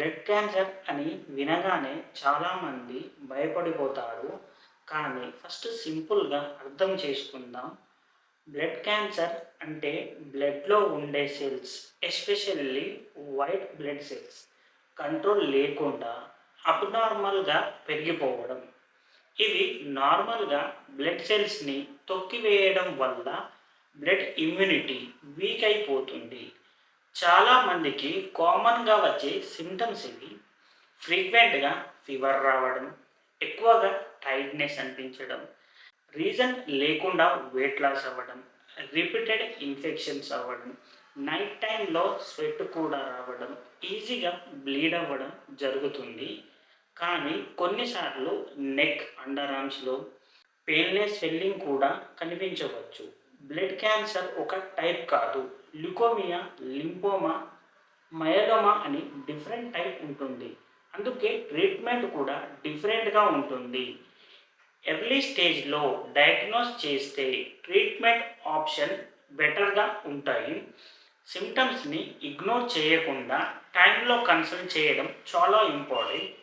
Blood cancer అని వినగానే చాలామంది భయపడిపోతారు. కానీ ఫస్ట్ సింపుల్‌గా అర్థం చేసుకుందాం. బ్లడ్ క్యాన్సర్ అంటే బ్లడ్‌లో ఉండే cells, especially white blood cells control లేకుండా అబ్నార్మల్‌గా పెరిగిపోవడం. ఇవి నార్మల్‌గా బ్లడ్ సెల్స్‌ని తొక్కివేయడం వల్ల బ్లడ్ ఇమ్యూనిటీ వీక్ అయిపోతుంది. చాలామందికి కామన్‌గా వచ్చే సింప్టమ్స్ ఇవి. ఫ్రీక్వెంట్‌గా ఫీవర్ రావడం, ఎక్కువగా టైర్డ్‌నెస్ అనిపించడం, రీజన్ లేకుండా వెయిట్ లాస్ అవ్వడం, రిపీటెడ్ ఇన్ఫెక్షన్స్ అవ్వడం, నైట్ టైమ్‌లో స్వెట్ కూడా రావడం, ఈజీగా బ్లీడ్ అవ్వడం జరుగుతుంది. కానీ కొన్నిసార్లు నెక్, అండర్ ఆర్మ్స్‌లో పెయిన్‌లెస్ స్వెల్లింగ్ కూడా కనిపించవచ్చు. బ్లడ్ క్యాన్సర్ ఒక టైప్ కాదు. ల్యుకోమియా, లింఫోమా, మయలోమా అని డిఫరెంట్ టైప్ ఉంటుంది. అందుకే ట్రీట్మెంట్ కూడా డిఫరెంట్‌గా ఉంటుంది. ఎర్లీ స్టేజ్‌లో డయాగ్నోస్ చేస్తే ట్రీట్మెంట్ ఆప్షన్ బెటర్‌గా ఉంటాయి. సింప్టమ్స్‌ని ఇగ్నోర్ చేయకుండా టైంలో కన్సల్ట్ చేయడం చాలా ఇంపార్టెంట్.